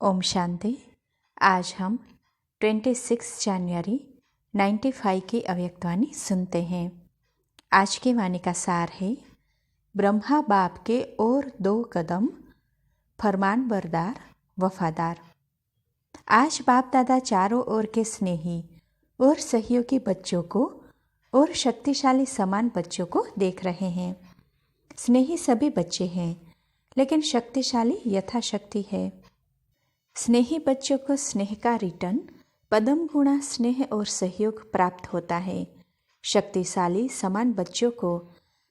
ओम शांति। आज हम 26 जनवरी 95 की अव्यक्तवाणी सुनते हैं। आज की वाणी का सार है, ब्रह्मा बाप के और 2 कदम, फरमान बरदार वफादार। आज बाप दादा चारों ओर के स्नेही और सहयोगी बच्चों को और शक्तिशाली समान बच्चों को देख रहे हैं। स्नेही सभी बच्चे हैं, लेकिन शक्तिशाली यथाशक्ति है। स्नेही बच्चों को स्नेह का रिटर्न पदम गुणा स्नेह और सहयोग प्राप्त होता है। शक्तिशाली समान बच्चों को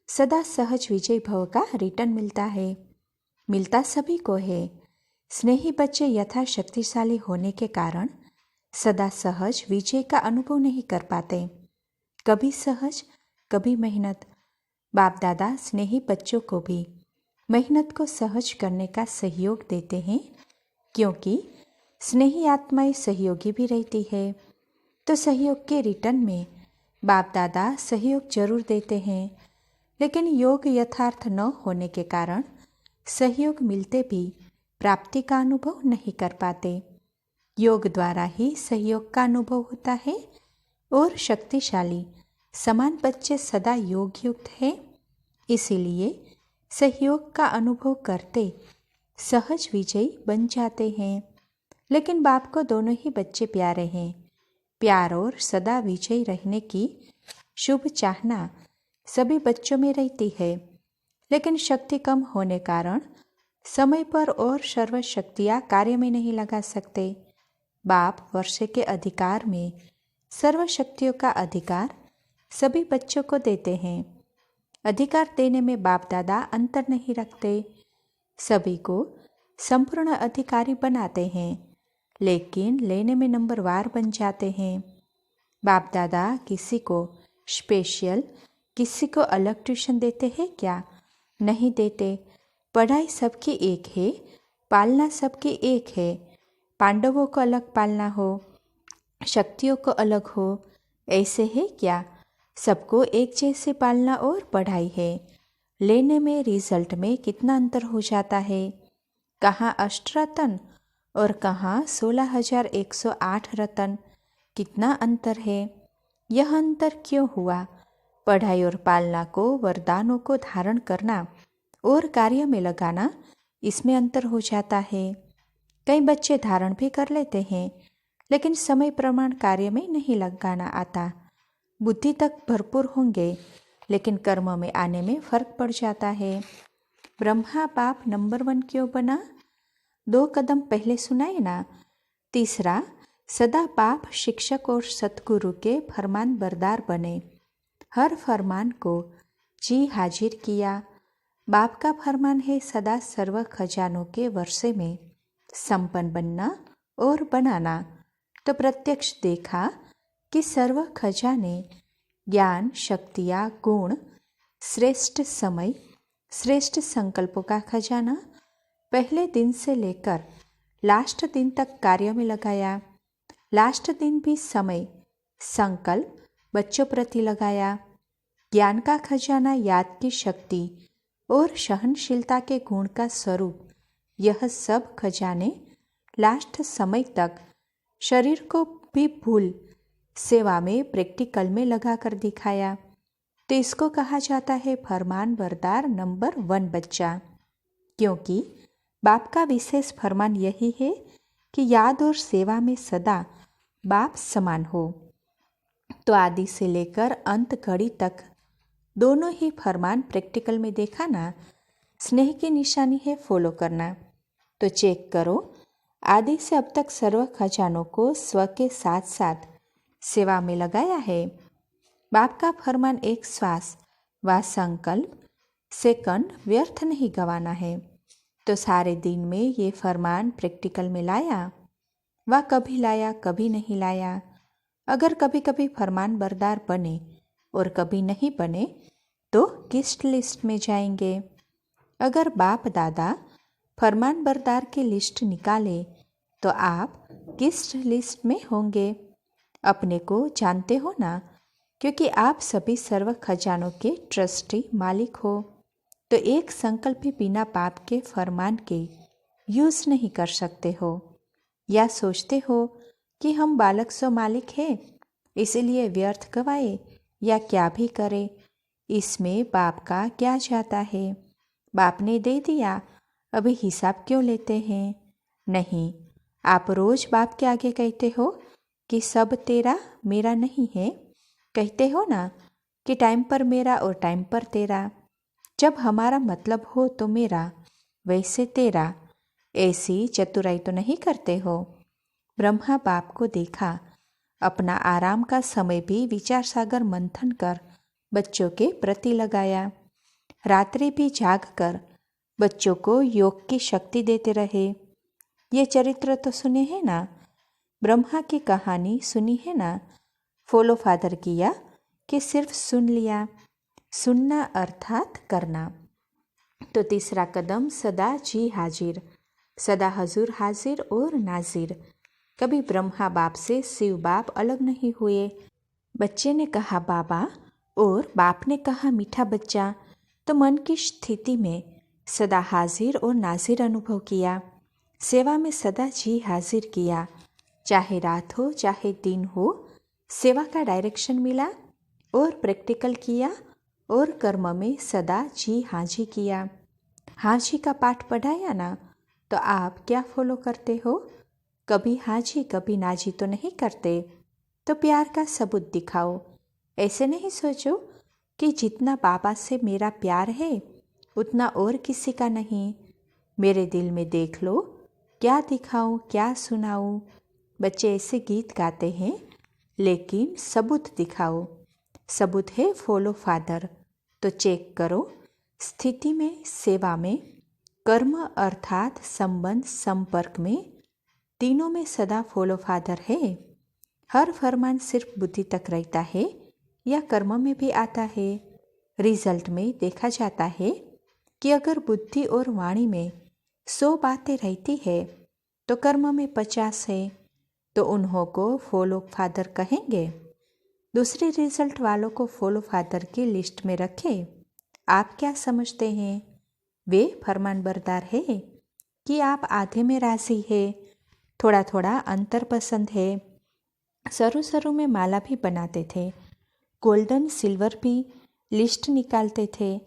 सदा सहज विजय भव का रिटर्न मिलता सभी को है। स्नेही बच्चे यथा शक्तिशाली होने के कारण सदा सहज विजय का अनुभव नहीं कर पाते, कभी सहज कभी मेहनत। बाप दादा स्नेही बच्चों को भी मेहनत को सहज करने का सहयोग देते हैं, क्योंकि स्नेही आत्माएं सहयोगी भी रहती है। तो सहयोग के रिटर्न में बाप दादा सहयोग जरूर देते हैं, लेकिन योग यथार्थ न होने के कारण सहयोग मिलते भी प्राप्ति का अनुभव नहीं कर पाते। योग द्वारा ही सहयोग का अनुभव होता है और शक्तिशाली समान बच्चे सदा योग युक्त हैं, इसीलिए सहयोग का अनुभव करते सहज विजयी बन जाते हैं। लेकिन बाप को दोनों ही बच्चे प्यारे हैं। प्यार और सदा विजयी रहने की शुभ चाहना सभी बच्चों में रहती है, लेकिन शक्ति कम होने कारण समय पर और सर्व शक्तियाँ कार्य में नहीं लगा सकते। बाप वर्षे के अधिकार में सर्व शक्तियों का अधिकार सभी बच्चों को देते हैं। अधिकार देने में बाप दादा अंतर नहीं रखते, सभी को संपूर्ण अधिकारी बनाते हैं, लेकिन लेने में नंबरवार बन जाते हैं। बाप दादा किसी को स्पेशल, किसी को अलग ट्यूशन देते हैं क्या? नहीं देते। पढ़ाई सबकी एक है, पालना सबकी एक है। पांडवों को अलग पालना हो, शक्तियों को अलग हो, ऐसे है क्या? सबको एक जैसे पालना और पढ़ाई है। लेने में रिजल्ट में कितना अंतर हो जाता है। कहाँ 8 रतन और कहाँ 16,108 रतन, कितना अंतर है। यह अंतर क्यों हुआ? पढ़ाई और पालना को, वरदानों को धारण करना और कार्य में लगाना, इसमें अंतर हो जाता है। कई बच्चे धारण भी कर लेते हैं, लेकिन समय प्रमाण कार्य में नहीं लगाना आता। बुद्धि तक भरपूर होंगे, लेकिन कर्म में आने में फर्क पड़ जाता है। ब्रह्मा बाप नंबर 1 क्यों बना? 2 कदम पहले सुनाए ना। तीसरा, सदा बाप शिक्षक और सतगुरु के फरमान बरदार बने। हर फरमान को जी हाजिर किया। बाप का फरमान है सदा सर्व खजानों के वर्षे में संपन्न बनना और बनाना। तो प्रत्यक्ष देखा कि सर्व खजाने, ज्ञान, शक्तियाँ, गुण, श्रेष्ठ समय, श्रेष्ठ संकल्पों का खजाना पहले दिन से लेकर लास्ट दिन तक कार्य में लगाया। लास्ट दिन भी समय, संकल्प बच्चों प्रति लगाया। ज्ञान का खजाना, याद की शक्ति और सहनशीलता के गुण का स्वरूप, यह सब खजाने लास्ट समय तक शरीर को भी भूल सेवा में, प्रैक्टिकल में लगा कर दिखाया। तो इसको कहा जाता है फरमान बरदार नंबर 1 बच्चा, क्योंकि बाप का विशेष फरमान यही है कि याद और सेवा में सदा बाप समान हो। तो आदि से लेकर अंत घड़ी तक दोनों ही फरमान प्रैक्टिकल में देखा ना। स्नेह की निशानी है फॉलो करना। तो चेक करो, आदि से अब तक सर्व खजानों को स्व के साथ साथ सेवा में लगाया है। बाप का फरमान एक श्वास व संकल्प, सेकंड व्यर्थ नहीं गंवाना है। तो सारे दिन में ये फरमान प्रैक्टिकल में लाया व कभी लाया कभी नहीं लाया। अगर कभी कभी फरमान बरदार बने और कभी नहीं बने तो गिस्ट लिस्ट में जाएंगे। अगर बाप दादा फरमान बरदार की लिस्ट निकाले तो आप गिस्ट लिस्ट में होंगे। अपने को जानते हो ना, क्योंकि आप सभी सर्व खजानों के ट्रस्टी मालिक हो। तो एक संकल्प भी बिना बाप के फरमान के यूज नहीं कर सकते हो। या सोचते हो कि हम बालक सो मालिक हैं, इसलिए व्यर्थ गवाए या क्या भी करे, इसमें बाप का क्या जाता है। बाप ने दे दिया, अभी हिसाब क्यों लेते हैं। नहीं, आप रोज बाप के आगे कहते हो कि सब तेरा मेरा नहीं है। कहते हो ना कि टाइम पर मेरा और टाइम पर तेरा। जब हमारा मतलब हो तो मेरा, वैसे तेरा। ऐसी चतुराई तो नहीं करते हो। ब्रह्मा बाप को देखा, अपना आराम का समय भी विचार सागर मंथन कर बच्चों के प्रति लगाया। रात्रि भी जाग कर बच्चों को योग की शक्ति देते रहे। ये चरित्र तो सुने हैं ना, ब्रह्मा की कहानी सुनी है ना। फॉलो फादर किया कि सिर्फ सुन लिया। सुनना अर्थात करना। तो तीसरा कदम सदा जी हाजिर, सदा हजूर हाजिर और नाजिर। कभी ब्रह्मा बाप से शिव बाप अलग नहीं हुए। बच्चे ने कहा बाबा और बाप ने कहा मीठा बच्चा, तो मन की स्थिति में सदा हाजिर और नाजिर अनुभव किया। सेवा में सदा जी हाजिर किया, चाहे रात हो चाहे दिन हो। सेवा का डायरेक्शन मिला और प्रैक्टिकल किया और कर्म में सदा जी हाजी किया। हाजी का पाठ पढ़ाया ना, तो आप क्या फॉलो करते हो। कभी हाजी कभी नाजी तो नहीं करते। तो प्यार का सबूत दिखाओ। ऐसे नहीं सोचो कि जितना बाबा से मेरा प्यार है उतना और किसी का नहीं। मेरे दिल में देख लो, क्या दिखाऊं क्या सुनाऊं। बच्चे ऐसे गीत गाते हैं, लेकिन सबूत दिखाओ। सबूत है फॉलो फादर। तो चेक करो, स्थिति में, सेवा में, कर्म अर्थात संबंध संपर्क में, तीनों में सदा फॉलो फादर है। हर फरमान सिर्फ बुद्धि तक रहता है या कर्म में भी आता है। रिजल्ट में देखा जाता है कि अगर बुद्धि और वाणी में 100 बातें रहती है तो कर्म में 50 है, तो उन्हों को फॉलो फादर कहेंगे। दूसरे रिजल्ट वालों को फॉलो फादर की लिस्ट में रखें। आप क्या समझते हैं, वे फरमान बरदार है कि आप आधे में राजी है, थोड़ा थोड़ा अंतर पसंद है। शुरू शुरू में माला भी बनाते थे, गोल्डन सिल्वर भी लिस्ट निकालते थे।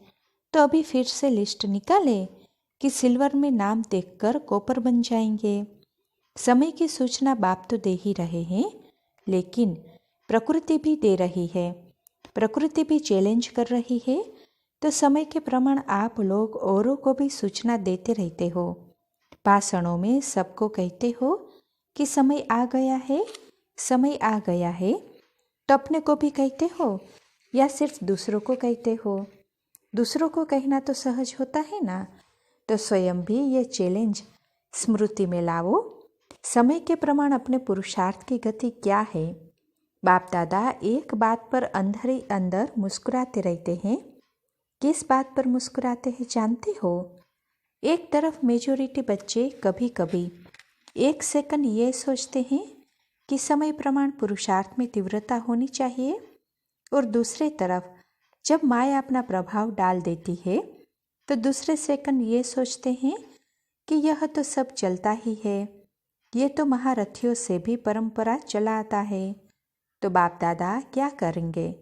तो अभी फिर से लिस्ट निकाले कि सिल्वर में नाम देखकर कॉपर बन जाएंगे। समय की सूचना बाप तो दे ही रहे हैं, लेकिन प्रकृति भी दे रही है। प्रकृति भी चैलेंज कर रही है। तो समय के प्रमाण आप लोग औरों को भी सूचना देते रहते हो। भाषणों में सबको कहते हो कि समय आ गया है, समय आ गया है। तो अपने को भी कहते हो या सिर्फ दूसरों को कहते हो। दूसरों को कहना तो सहज होता है ना, तो स्वयं भी ये चैलेंज स्मृति में लाओ। समय के प्रमाण अपने पुरुषार्थ की गति क्या है। बाप दादा एक बात पर अंदर ही अंदर मुस्कुराते रहते हैं। किस बात पर मुस्कुराते हैं जानते हो। एक तरफ मेजोरिटी बच्चे कभी कभी 1 सेकंड ये सोचते हैं कि समय प्रमाण पुरुषार्थ में तीव्रता होनी चाहिए, और दूसरे तरफ जब माया अपना प्रभाव डाल देती है तो दूसरे सेकंड ये सोचते हैं कि यह तो सब चलता ही है, ये तो महारथियों से भी परंपरा चला आता है। तो बाप दादा क्या करेंगे,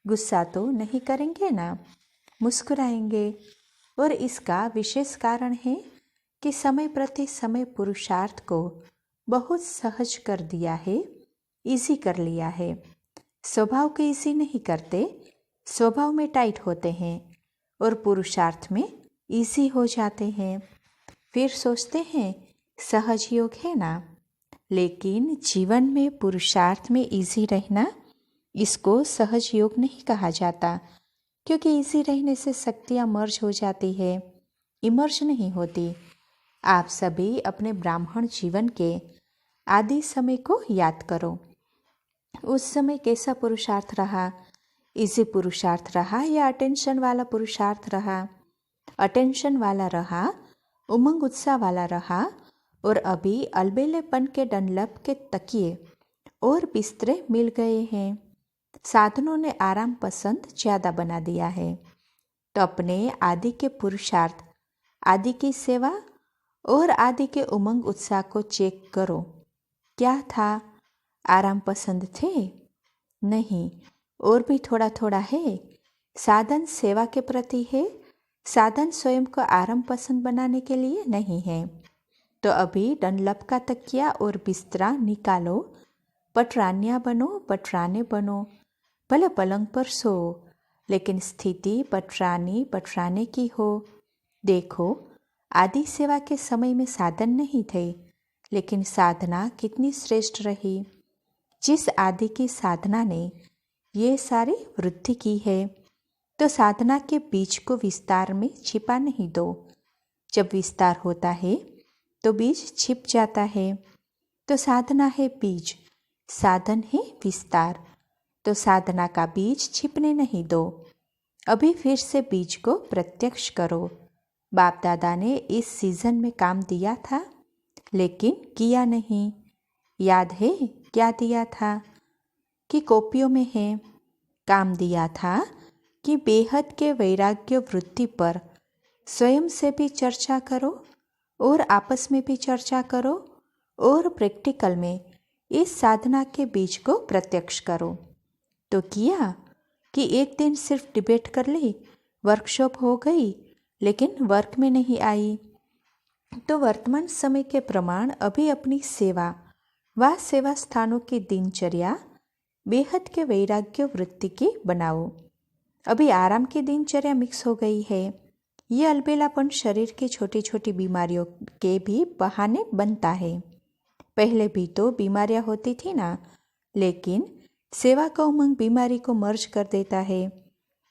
गुस्सा तो नहीं करेंगे ना, मुस्कुराएंगे। और इसका विशेष कारण है कि समय प्रति समय पुरुषार्थ को बहुत सहज कर दिया है, इजी कर लिया है। स्वभाव को इजी नहीं करते, स्वभाव में टाइट होते हैं और पुरुषार्थ में इजी हो जाते हैं। फिर सोचते हैं सहज योग है ना, लेकिन जीवन में पुरुषार्थ में इजी रहना, इसको सहज योग नहीं कहा जाता, क्योंकि इजी रहने से शक्तियाँ मर्ज हो जाती है, इमर्ज नहीं होती। आप सभी अपने ब्राह्मण जीवन के आदि समय को याद करो। उस समय कैसा पुरुषार्थ रहा, इजी पुरुषार्थ रहा या अटेंशन वाला पुरुषार्थ रहा। अटेंशन वाला रहा, उमंग उत्साह वाला रहा, और अभी अलबेलेपन के डनलप के तकिए और बिस्तरे मिल गए हैं। साधनों ने आराम पसंद ज़्यादा बना दिया है। तो अपने आदि के पुरुषार्थ, आदि की सेवा और आदि के उमंग उत्साह को चेक करो। क्या था? आराम पसंद थे? नहीं, और भी थोड़ा थोड़ा है। साधन सेवा के प्रति है, साधन स्वयं को आराम पसंद बनाने के लिए नहीं है। तो अभी डनलप का तकिया और बिस्तरा निकालो, पटरानियाँ बनो, पटराने बनो, भले पलंग पर सो, लेकिन स्थिति पटराने की हो। देखो, आदि सेवा के समय में साधन नहीं थे, लेकिन साधना कितनी श्रेष्ठ रही। जिस आदि की साधना ने ये सारी वृद्धि की है, तो साधना के बीज को विस्तार में छिपा नहीं दो। जब विस्तार होता है तो बीज छिप जाता है। तो साधना है बीज, साधन है विस्तार। तो साधना का बीज छिपने नहीं दो। अभी फिर से बीज को प्रत्यक्ष करो। बाप दादा ने इस सीजन में काम दिया था, लेकिन किया नहीं। याद है क्या दिया था? कि कॉपियों में है। काम दिया था कि बेहद के वैराग्य वृत्ति पर स्वयं से भी चर्चा करो और आपस में भी चर्चा करो और प्रैक्टिकल में इस साधना के बीज को प्रत्यक्ष करो। तो किया कि एक दिन सिर्फ डिबेट कर ली, वर्कशॉप हो गई, लेकिन वर्क में नहीं आई। तो वर्तमान समय के प्रमाण अभी अपनी सेवा व सेवा स्थानों की दिनचर्या बेहद के वैराग्य वृत्ति की बनाओ। अभी आराम की दिनचर्या मिक्स हो गई है। ये अलबेलापन शरीर की छोटी छोटी बीमारियों के भी बहाने बनता है। पहले भी तो बीमारियां होती थी ना, लेकिन सेवा का उमंग बीमारी को मर्ज कर देता है।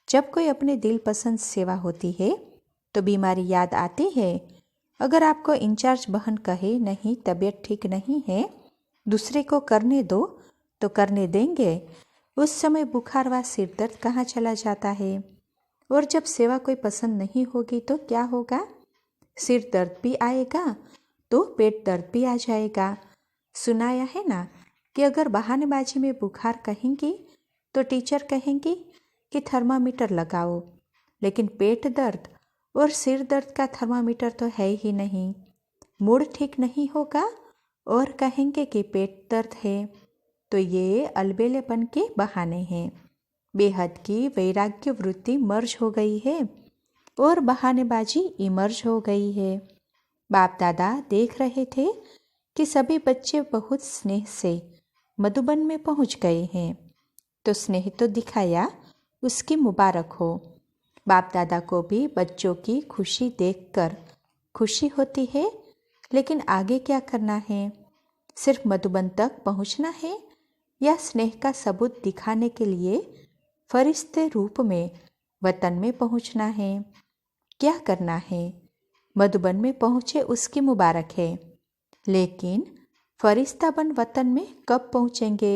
जब कोई अपने दिल पसंद सेवा होती है तो बीमारी याद आती है। अगर आपको इंचार्ज बहन कहे नहीं तबीयत ठीक नहीं है, दूसरे को करने दो, तो करने देंगे। उस समय बुखार व सिर दर्द कहाँ चला जाता है। और जब सेवा कोई पसंद नहीं होगी तो क्या होगा? सिर दर्द भी आएगा तो पेट दर्द भी आ जाएगा। सुनाया है ना कि अगर बहानेबाजी में बुखार कहेंगी तो टीचर कहेंगी कि थर्मामीटर लगाओ, लेकिन पेट दर्द और सिर दर्द का थर्मामीटर तो है ही नहीं। मूड ठीक नहीं होगा और कहेंगे कि पेट दर्द है। तो ये अलबेलेपन के बहाने हैं। बेहद की वैराग्य वृत्ति मर्ज हो गई है और बहानेबाजी इमर्ज हो गई है। बाप दादा देख रहे थे कि सभी बच्चे बहुत स्नेह से मधुबन में पहुंच गए हैं, तो स्नेह तो दिखाया, उसकी मुबारक हो। बाप दादा को भी बच्चों की खुशी देखकर खुशी होती है, लेकिन आगे क्या करना है? सिर्फ मधुबन तक पहुंचना है या स्नेह का सबूत दिखाने के लिए फरिश्ते रूप में वतन में पहुंचना है? क्या करना है? मधुबन में पहुंचे उसकी मुबारक है, लेकिन फरिश्ता बन वतन में कब पहुंचेंगे?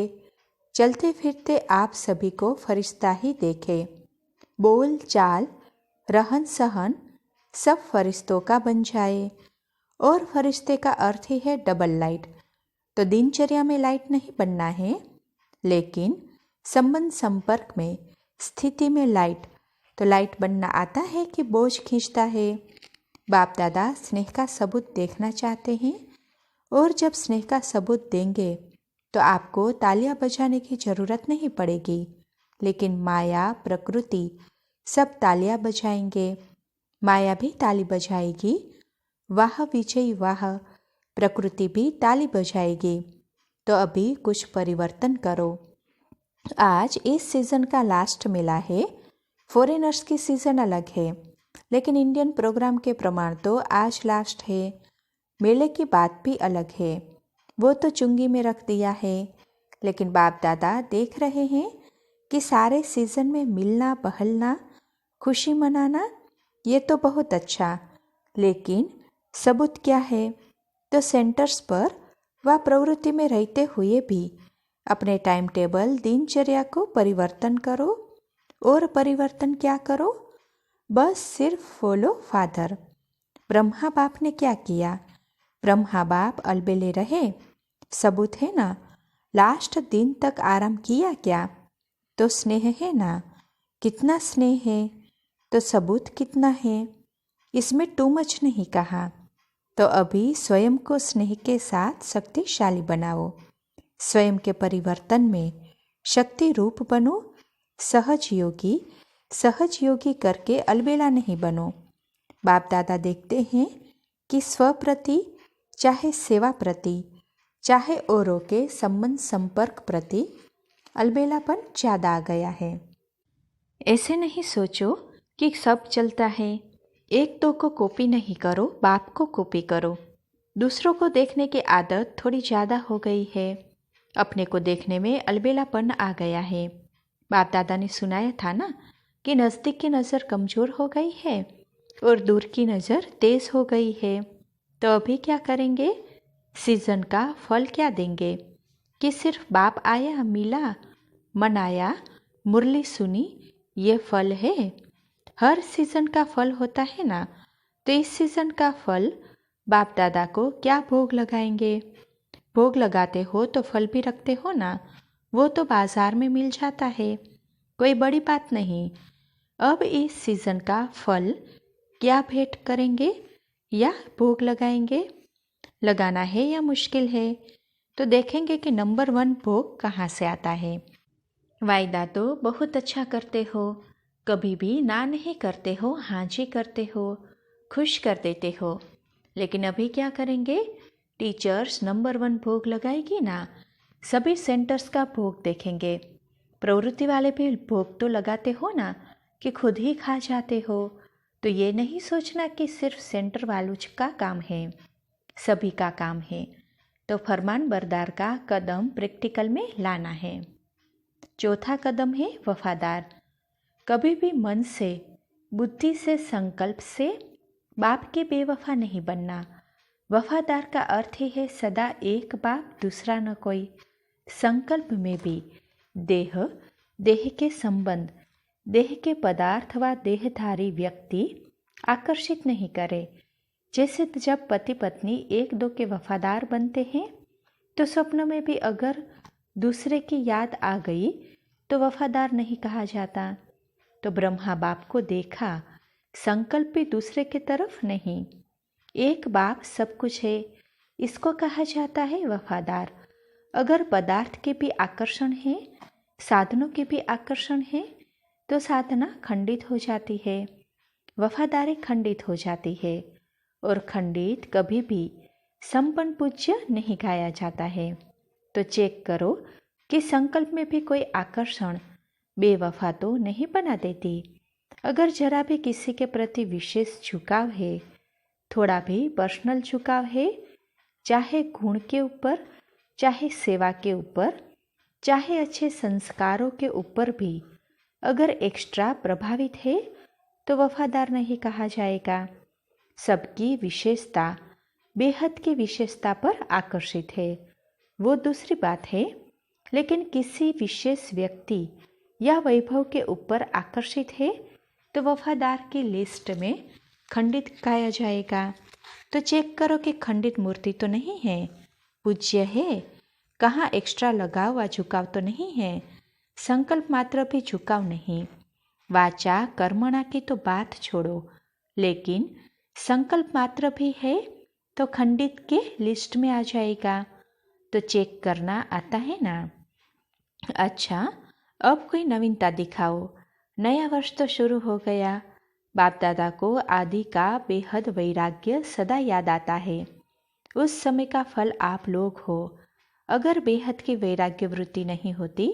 चलते फिरते आप सभी को फरिश्ता ही देखे। बोल चाल रहन सहन सब फरिश्तों का बन जाए। और फरिश्ते का अर्थ ही है डबल लाइट। तो दिनचर्या में लाइट नहीं बनना है, लेकिन संबंध संपर्क में स्थिति में लाइट। तो लाइट बनना आता है कि बोझ खींचता है? बाप दादा स्नेह का सबूत देखना चाहते हैं, और जब स्नेह का सबूत देंगे तो आपको तालियां बजाने की जरूरत नहीं पड़ेगी, लेकिन माया प्रकृति सब तालियां बजाएंगे। माया भी ताली बजाएगी, वाह विजयी वाह, प्रकृति भी ताली बजाएगी। तो अभी कुछ परिवर्तन करो। आज इस सीजन का लास्ट मेला है। फॉरेनर्स की सीजन अलग है, लेकिन इंडियन प्रोग्राम के प्रमाण तो आज लास्ट है। मेले की बात भी अलग है, वो तो चुंगी में रख दिया है। लेकिन बाप दादा देख रहे हैं कि सारे सीजन में मिलना बहलना खुशी मनाना, ये तो बहुत अच्छा, लेकिन सबूत क्या है? तो सेंटर्स पर व प्रवृत्ति में रहते हुए भी अपने टाइम टेबल दिनचर्या को परिवर्तन करो। और परिवर्तन क्या करो? बस सिर्फ फॉलो फादर। ब्रह्मा बाप ने क्या किया? ब्रह्मा बाप अलबेले रहे, सबूत है ना। लास्ट दिन तक आराम किया क्या? तो स्नेह है ना। कितना स्नेह है? तो सबूत कितना है? इसमें टू मच नहीं कहा, तो अभी स्वयं को स्नेह के साथ शक्तिशाली बनाओ। स्वयं के परिवर्तन में शक्ति रूप बनो। सहज योगी करके अलबेला नहीं बनो। बाप दादा देखते हैं कि स्व प्रति, चाहे सेवा प्रति, चाहे औरों के संबंध संपर्क प्रति अलबेलापन ज़्यादा आ गया है। ऐसे नहीं सोचो कि सब चलता है। एक दो को कॉपी नहीं करो, बाप को कॉपी करो। दूसरों को देखने की आदत थोड़ी ज़्यादा हो गई है। अपने को देखने में अलबेलापन आ गया है। बाप दादा ने सुनाया था ना कि नज़दीक की नज़र कमज़ोर हो गई है और दूर की नज़र तेज़ हो गई है। तो अभी क्या करेंगे? सीज़न का फल क्या देंगे कि सिर्फ बाप आया, मिला, मनाया, मुरली सुनी, ये फल है? हर सीज़न का फल होता है ना। तो इस सीज़न का फल बाप दादा को क्या भोग लगाएंगे? भोग लगाते हो तो फल भी रखते हो ना, वो तो बाज़ार में मिल जाता है, कोई बड़ी बात नहीं। अब इस सीज़न का फल क्या भेंट करेंगे या भोग लगाएंगे? लगाना है या मुश्किल है? तो देखेंगे कि नंबर 1 भोग कहाँ से आता है। वायदा तो बहुत अच्छा करते हो, कभी भी ना नहीं करते हो, हाँ जी करते हो, खुश कर देते हो। लेकिन अभी क्या करेंगे? टीचर्स नंबर 1 भोग लगाएगी ना, सभी सेंटर्स का भोग देखेंगे। प्रवृत्ति वाले भी भोग तो लगाते हो ना कि खुद ही खा जाते हो। तो ये नहीं सोचना कि सिर्फ सेंटर वालों का काम है, सभी का काम है। तो फरमान बरदार का कदम प्रैक्टिकल में लाना है। चौथा कदम है वफादार। कभी भी मन से, बुद्धि से, संकल्प से बाप के बेवफा नहीं बनना। वफादार का अर्थ ही है सदा एक बाप, दूसरा न कोई। संकल्प में भी देह, देह के संबंध, देह के पदार्थ व देहधारी व्यक्ति आकर्षित नहीं करे। जैसे जब पति पत्नी एक दो के वफादार बनते हैं तो स्वप्न में भी अगर दूसरे की याद आ गई तो वफादार नहीं कहा जाता। तो ब्रह्मा बाप को देखा, संकल्प भी दूसरे की तरफ नहीं, एक बाप सब कुछ है, इसको कहा जाता है वफादार। अगर पदार्थ के भी आकर्षण है, साधनों के भी आकर्षण है, तो साधना खंडित हो जाती है, वफादारी खंडित हो जाती है। और खंडित कभी भी संपन्न पूज्य नहीं गाया जाता है। तो चेक करो कि संकल्प में भी कोई आकर्षण बेवफा तो नहीं बना देती। अगर जरा भी किसी के प्रति विशेष झुकाव है, थोड़ा भी पर्सनल झुकाव है, चाहे गुण के ऊपर, चाहे सेवा के ऊपर, चाहे अच्छे संस्कारों के ऊपर भी अगर एक्स्ट्रा प्रभावित है तो वफादार नहीं कहा जाएगा। सबकी विशेषता बेहद की विशेषता पर आकर्षित है, वो दूसरी बात है। लेकिन किसी विशेष व्यक्ति या वैभव के ऊपर आकर्षित है तो वफादार की लिस्ट में खंडित गाया जाएगा। तो चेक करो कि खंडित मूर्ति तो नहीं है, पूज्य है, कहाँ एक्स्ट्रा लगाव व झुकाव तो नहीं है, संकल्प मात्र भी झुकाव नहीं। वाचा कर्मणा की तो बात छोड़ो, लेकिन संकल्प मात्र भी है तो खंडित के लिस्ट में आ जाएगा। तो चेक करना आता है ना। अच्छा, अब कोई नवीनता दिखाओ। नया वर्ष तो शुरू हो गया। बाप दादा को आदि का बेहद वैराग्य सदा याद आता है। उस समय का फल आप लोग हो। अगर बेहद की वैराग्य वृत्ति नहीं होती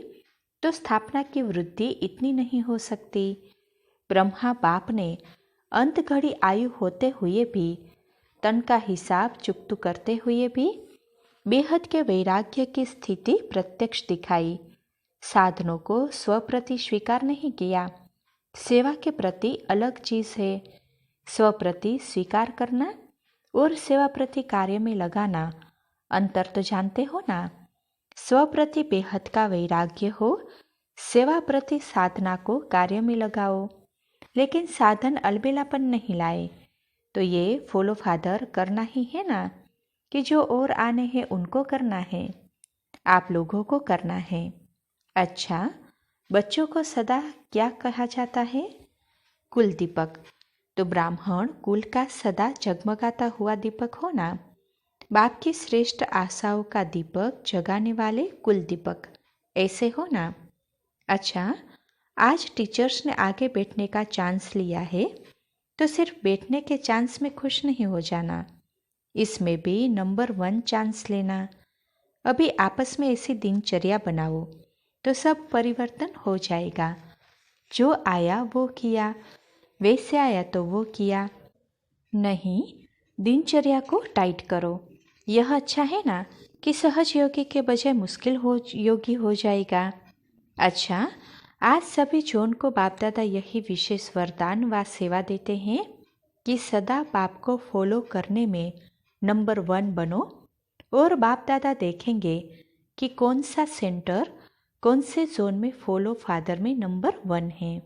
तो स्थापना की वृद्धि इतनी नहीं हो सकती। ब्रह्मा बाप ने अंत घड़ी आयु होते हुए भी, तन का हिसाब चुकतू करते हुए भी बेहद के वैराग्य की स्थिति प्रत्यक्ष दिखाई। साधनों को स्वप्रति स्वीकार नहीं किया। सेवा के प्रति अलग चीज है। स्वप्रति स्वीकार करना और सेवा प्रति कार्य में लगाना, अंतर तो जानते हो ना। स्वप्रति बेहद का वैराग्य हो, सेवा प्रति साधना को कार्य में लगाओ, लेकिन साधन अलबेलापन नहीं लाए। तो ये फॉलो फादर करना ही है ना, कि जो और आने हैं उनको करना है, आप लोगों को करना है। अच्छा, बच्चों को सदा क्या कहा जाता है? कुल दीपक। तो ब्राह्मण कुल का सदा जगमगाता हुआ दीपक हो ना। बाप की श्रेष्ठ आशाओं का दीपक जगाने वाले कुल दीपक ऐसे हो ना। अच्छा, आज टीचर्स ने आगे बैठने का चांस लिया है तो सिर्फ बैठने के चांस में खुश नहीं हो जाना, इसमें भी नंबर 1 चांस लेना। अभी आपस में ऐसी दिनचर्या बनाओ तो सब परिवर्तन हो जाएगा। जो आया वो किया, वैसे आया तो वो किया। नहीं, दिनचर्या को टाइट करो। यह अच्छा है ना कि सहज योगी के बजाय मुश्किल योगी हो जाएगा। अच्छा, आज सभी जॉन को बाप दादा यही विशेष वरदान व सेवा देते हैं कि सदा बाप को फॉलो करने में नंबर 1 बनो, और बाप दादा देखेंगे कि कौन सा सेंटर कौन से जोन में फॉलो फादर में नंबर 1 है।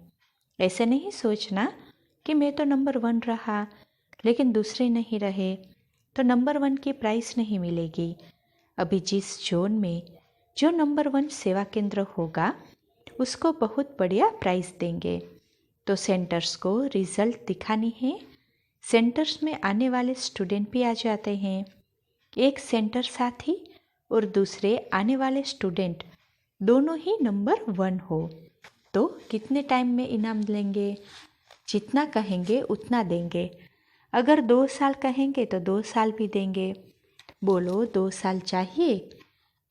ऐसे नहीं सोचना कि मैं तो नंबर 1 रहा लेकिन दूसरे नहीं रहे तो नंबर 1 की प्राइस नहीं मिलेगी। अभी जिस जोन में जो नंबर 1 सेवा केंद्र होगा उसको बहुत बढ़िया प्राइस देंगे। तो सेंटर्स को रिजल्ट दिखानी है। सेंटर्स में आने वाले स्टूडेंट भी आ जाते हैं। एक सेंटर साथी और दूसरे आने वाले स्टूडेंट दोनों ही नंबर 1 हो तो कितने टाइम में इनाम लेंगे? जितना कहेंगे उतना देंगे। अगर 2 साल कहेंगे तो 2 साल भी देंगे। बोलो 2 साल चाहिए,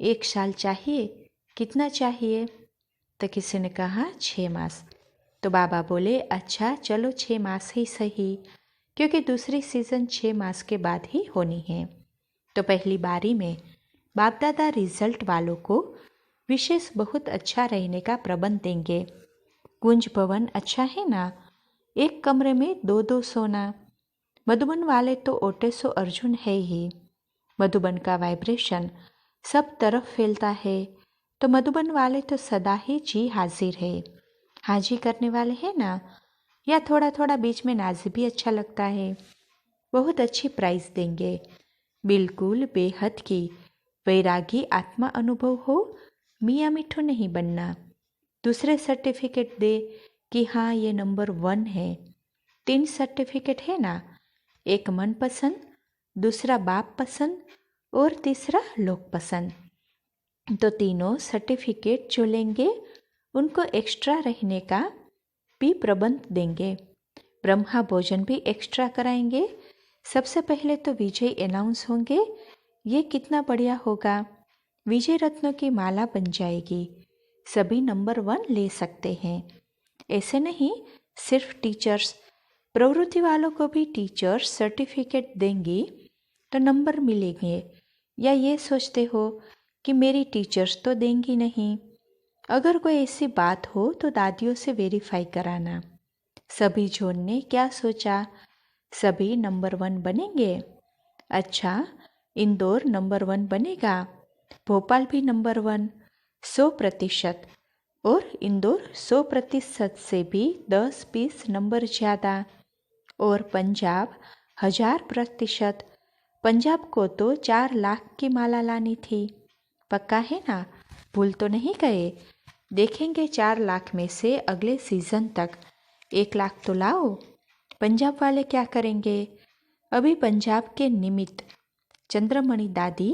1 साल चाहिए, कितना चाहिए? तो किसी ने कहा 6 मास। तो बाबा बोले अच्छा चलो 6 मास ही सही, क्योंकि दूसरी सीज़न 6 मास के बाद ही होनी है। तो पहली बारी में बाप दादा रिजल्ट वालों को विशेष बहुत अच्छा रहने का प्रबंध देंगे। कुंज भवन अच्छा है ना, एक कमरे में 2-2 सोना। मधुबन वाले तो ओटेसो अर्जुन है ही। मधुबन का वाइब्रेशन सब तरफ फैलता है तो मधुबन वाले तो सदा ही जी हाजिर है। हाजी करने वाले हैं ना, या थोड़ा थोड़ा बीच में नाजी भी अच्छा लगता है। बहुत अच्छी प्राइस देंगे। बिल्कुल बेहद की वैरागी आत्मा अनुभव हो, मियाँ मिठू नहीं बनना। दूसरे सर्टिफिकेट दे कि हाँ ये नंबर 1 है। 3 सर्टिफिकेट है ना, एक मन पसंद, दूसरा बाप पसंद और तीसरा लोक पसंद। तो तीनों सर्टिफिकेट जो लेंगे उनको एक्स्ट्रा रहने का भी प्रबंध देंगे। ब्रह्मा भोजन भी एक्स्ट्रा कराएंगे। सबसे पहले तो विजय अनाउंस होंगे। ये कितना बढ़िया होगा, विजय रत्नों की माला बन जाएगी। सभी नंबर 1 ले सकते हैं। ऐसे नहीं सिर्फ टीचर्स, प्रवृत्ति वालों को भी टीचर्स सर्टिफिकेट देंगी तो नंबर मिलेंगे। या ये सोचते हो कि मेरी टीचर्स तो देंगी नहीं? अगर कोई ऐसी बात हो तो दादियों से वेरीफाई कराना। सभी जोन ने क्या सोचा, सभी नंबर 1 बनेंगे? अच्छा, इंदौर नंबर 1 बनेगा, भोपाल भी नंबर 1 100%, और इंदौर 100% से भी 10-20 नंबर ज़्यादा, और पंजाब 1000%। पंजाब को तो 4 लाख की माला लानी थी। पक्का है ना, भूल तो नहीं गए? देखेंगे 4 लाख में से अगले सीज़न तक 1 लाख तो लाओ। पंजाब वाले क्या करेंगे? अभी पंजाब के निमित्त चंद्रमणि दादी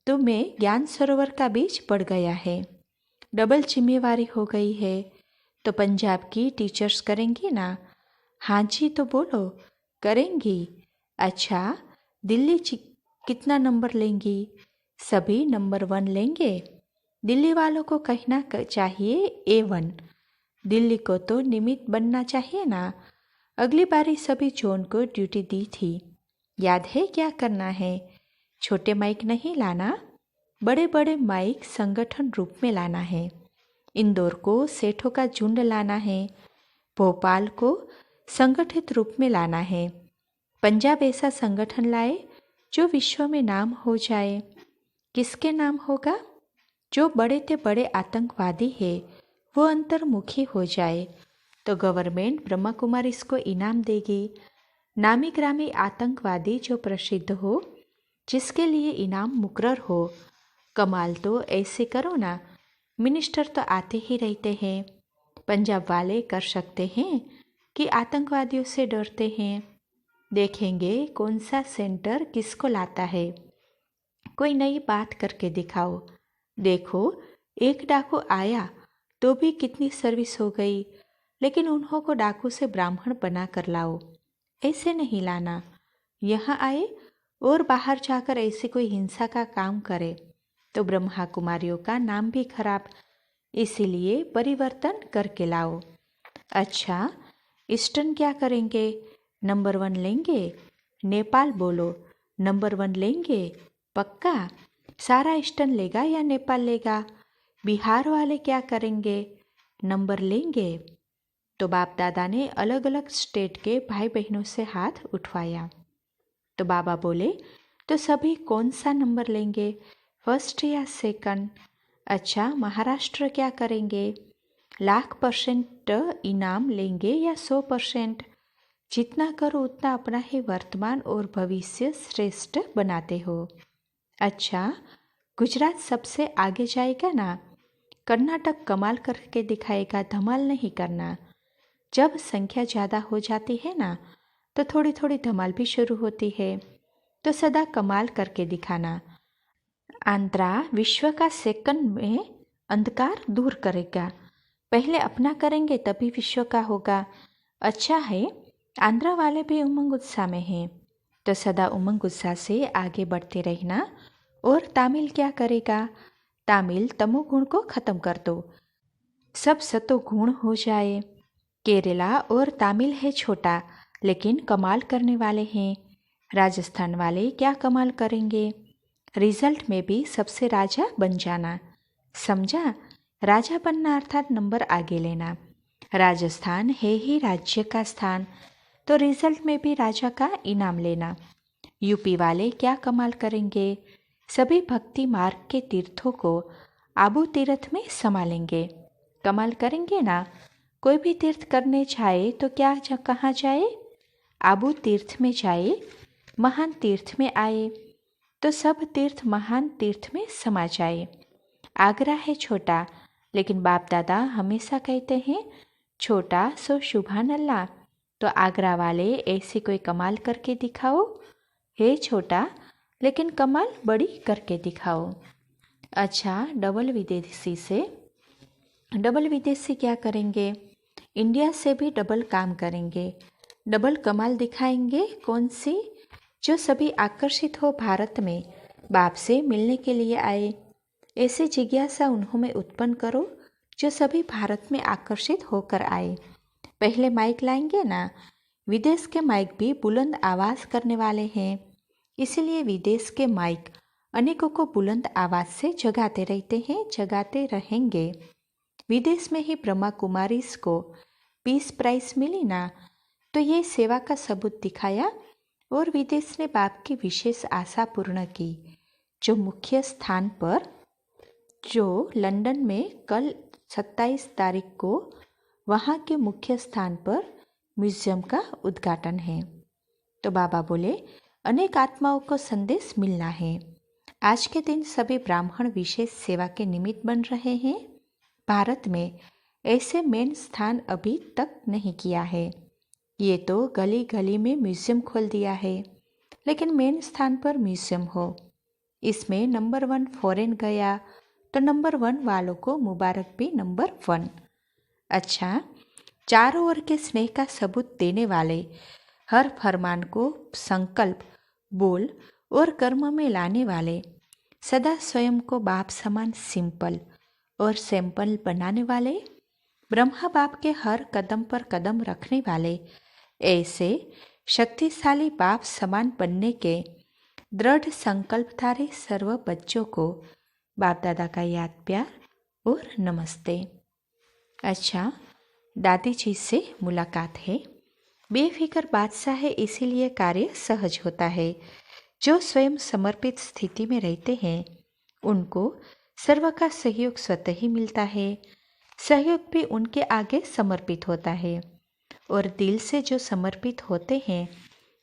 तुम्हें ज्ञान सरोवर का बीज पड़ गया है, डबल जिम्मेवारी हो गई है। तो पंजाब की टीचर्स करेंगी ना? हाँ जी तो बोलो, करेंगी। अच्छा, दिल्ली कितना नंबर लेंगी? सभी नंबर 1 लेंगे। दिल्ली वालों को कहना चाहिए A1। दिल्ली को तो निमित्त बनना चाहिए ना। अगली बारी सभी जोन को ड्यूटी दी थी, याद है क्या करना है? छोटे माइक नहीं लाना, बड़े बड़े माइक संगठन रूप में लाना है। इंदौर को सेठों का झुंड लाना है, भोपाल को संगठित रूप में लाना है। पंजाब ऐसा संगठन लाए जो विश्व में नाम हो जाए। किसके नाम होगा? जो बड़े से बड़े आतंकवादी है वो अंतर्मुखी हो जाए तो गवर्नमेंट ब्रह्मा कुमारी इसको इनाम देगी। नामी ग्रामी आतंकवादी जो प्रसिद्ध हो, जिसके लिए इनाम मुकर्रर हो। कमाल तो ऐसे करो ना, मिनिस्टर तो आते ही रहते हैं। पंजाब वाले कर सकते हैं कि आतंकवादियों से डरते हैं। देखेंगे कौन सा सेंटर किसको लाता है। कोई नई बात करके दिखाओ। देखो एक डाकू आया तो भी कितनी सर्विस हो गई, लेकिन उन्हों को डाकू से ब्राह्मण बना कर लाओ। ऐसे नहीं लाना। यहाँ आए और बाहर जाकर ऐसे कोई हिंसा का काम करे तो ब्रह्मा कुमारियों का नाम भी खराब। इसीलिए परिवर्तन करके लाओ। अच्छा, ईस्टर्न क्या करेंगे? नंबर 1 लेंगे? नेपाल बोलो। नंबर 1 लेंगे? पक्का? सारा ईस्टर्न लेगा या नेपाल लेगा? बिहार वाले क्या करेंगे? नंबर लेंगे? तो बाप दादा ने अलग अलग स्टेट के भाई बहनों से हाथ उठवाया। तो बाबा बोले, तो सभी कौन सा नंबर लेंगे, फर्स्ट या सेकंड? अच्छा, महाराष्ट्र क्या करेंगे? 1,00,000% इनाम लेंगे या 100%? जितना करो उतना अपना ही वर्तमान और भविष्य श्रेष्ठ बनाते हो। अच्छा, गुजरात सबसे आगे जाएगा ना? कर्नाटक कमाल करके दिखाएगा, धमाल नहीं करना। जब संख्या ज़्यादा हो जाती है ना तो थोड़ी थोड़ी धमाल भी शुरू होती है, तो सदा कमाल करके दिखाना। आंध्रा विश्व का सेकंड में अंधकार दूर करेगा। पहले अपना करेंगे तभी विश्व का होगा। अच्छा है, आंध्रा वाले भी उमंग उत्साह में हैं, तो सदा उमंग उत्साह से आगे बढ़ते रहना। और तामिल क्या करेगा? तामिल तमोगुण को खत्म कर दो, सब सतोगुण हो जाए। केरला और तामिल है छोटा, लेकिन कमाल करने वाले हैं। राजस्थान वाले क्या कमाल करेंगे? रिजल्ट में भी सबसे राजा बन जाना। समझा? राजा बनना अर्थात नंबर आगे लेना। राजस्थान है ही राज्य का स्थान, तो रिजल्ट में भी राजा का इनाम लेना। यूपी वाले क्या कमाल करेंगे? सभी भक्ति मार्ग के तीर्थों को आबू तीर्थ में समा लेंगे। कमाल करेंगे ना? कोई भी तीर्थ करने जाए तो कहाँ जाए? आबू तीर्थ में जाए, महान तीर्थ में आए, तो सब तीर्थ महान तीर्थ में समा जाए। आगरा है छोटा, लेकिन बाप दादा हमेशा कहते हैं छोटा सो सुभान अल्लाह। तो आगरा वाले ऐसी कोई कमाल करके दिखाओ। है छोटा लेकिन कमाल बड़ी करके दिखाओ। अच्छा, डबल विदेशी क्या करेंगे? इंडिया से भी डबल काम करेंगे, डबल कमाल दिखाएंगे। कौन सी? जो सभी आकर्षित हो भारत में, बाप से मिलने के लिए आए। ऐसी जिज्ञासा उन्हों में उत्पन्न करो जो सभी भारत में आकर्षित होकर आए। पहले माइक लाएंगे ना? विदेश के माइक भी बुलंद आवाज़ करने वाले हैं, इसीलिए विदेश के माइक अनेकों को बुलंद आवाज़ से जगाते रहते हैं, जगाते रहेंगे। विदेश में ही ब्रह्मा कुमारीज को पीस प्राइज मिली ना, तो ये सेवा का सबूत दिखाया और विदेश ने बाप की विशेष आशा पूर्ण की। जो मुख्य स्थान पर, जो लंदन में कल 27 तारीख को वहाँ के मुख्य स्थान पर म्यूजियम का उद्घाटन है। तो बाबा बोले, अनेक आत्माओं को संदेश मिलना है। आज के दिन सभी ब्राह्मण विशेष सेवा के निमित्त बन रहे हैं। भारत में ऐसे मेन स्थान अभी तक नहीं किया है। ये तो गली गली में म्यूजियम खोल दिया है, लेकिन मेन स्थान पर म्यूजियम हो। इसमें नंबर 1 फॉरेन गया तो नंबर 1 वालों को मुबारक भी नंबर 1। अच्छा, चारों ओर के स्नेह का सबूत देने वाले, हर फरमान को संकल्प, बोल और कर्म में लाने वाले, सदा स्वयं को बाप समान सिंपल और सैंपल बनाने वाले, ब्रह्मा बाप के हर कदम पर कदम रखने वाले, ऐसे शक्तिशाली बाप समान बनने के दृढ़ संकल्पधारी सर्व बच्चों को बाप दादा का याद प्यार और नमस्ते। अच्छा, दादी जी से मुलाकात है। बेफिक्र बादशाह है, इसीलिए कार्य सहज होता है। जो स्वयं समर्पित स्थिति में रहते हैं उनको सर्व का सहयोग स्वतः ही मिलता है। सहयोग भी उनके आगे समर्पित होता है, और दिल से जो समर्पित होते हैं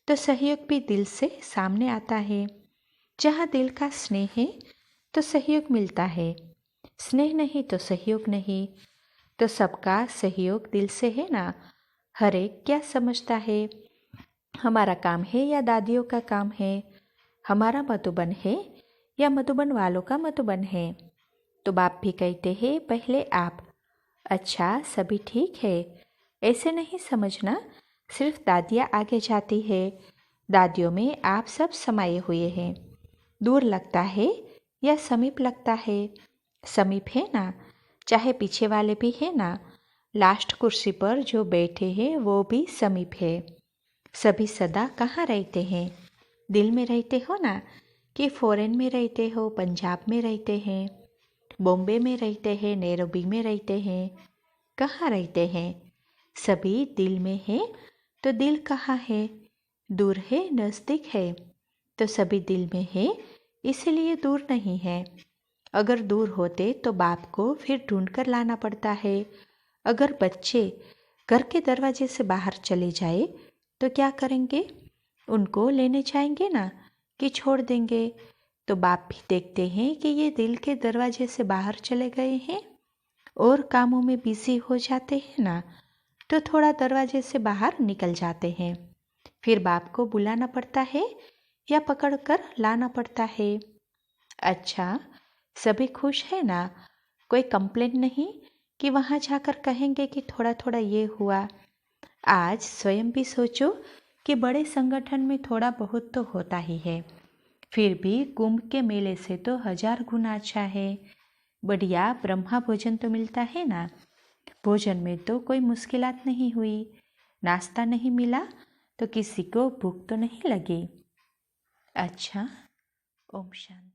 तो सहयोग भी दिल से सामने आता है। जहाँ दिल का स्नेह है तो सहयोग मिलता है, स्नेह नहीं तो सहयोग नहीं। तो सबका सहयोग दिल से है ना, हर एक क्या समझता है, हमारा काम है या दादियों का काम है, हमारा मधुबन है या मधुबन वालों का मधुबन है। तो बाप भी कहते हैं पहले आप। अच्छा, सभी ठीक है, ऐसे नहीं समझना, सिर्फ दादियाँ आगे जाती है, दादियों में आप सब समाये हुए हैं। दूर लगता है या समीप लगता है? समीप है ना, चाहे पीछे वाले भी है ना, लास्ट कुर्सी पर जो बैठे हैं वो भी समीप है। सभी सदा कहाँ रहते हैं? दिल में रहते हो ना, कि फॉरेन में रहते हो, पंजाब में रहते हैं, बॉम्बे में रहते हैं, नैरोबी में रहते हैं, कहाँ रहते हैं? सभी दिल में है। तो दिल कहाँ है? दूर है, नज़दीक है? तो सभी दिल में है, इसलिए दूर नहीं है। अगर दूर होते तो बाप को फिर ढूंढ कर लाना पड़ता है। अगर बच्चे घर के दरवाजे से बाहर चले जाए तो क्या करेंगे? उनको लेने जाएंगे ना, कि छोड़ देंगे? तो बाप भी देखते हैं कि ये दिल के दरवाजे से बाहर चले गए हैं और कामों में बिजी हो जाते हैं ना, तो थोड़ा दरवाजे से बाहर निकल जाते हैं। फिर बाप को बुलाना पड़ता है या पकड़ कर लाना पड़ता है? अच्छा, सभी खुश है ना? कोई कंप्लेंट नहीं कि वहाँ जाकर कहेंगे कि थोड़ा थोड़ा ये हुआ। आज स्वयं भी सोचो कि बड़े संगठन में थोड़ा बहुत तो होता ही है, फिर भी कुंभ के मेले से तो 1000 गुना अच्छा है। बढ़िया ब्रह्मा भोजन तो मिलता है ना, भोजन में तो कोई मुश्किलात नहीं हुई, नाश्ता नहीं मिला तो किसी को भूख तो नहीं लगी। अच्छा, ओम शांति।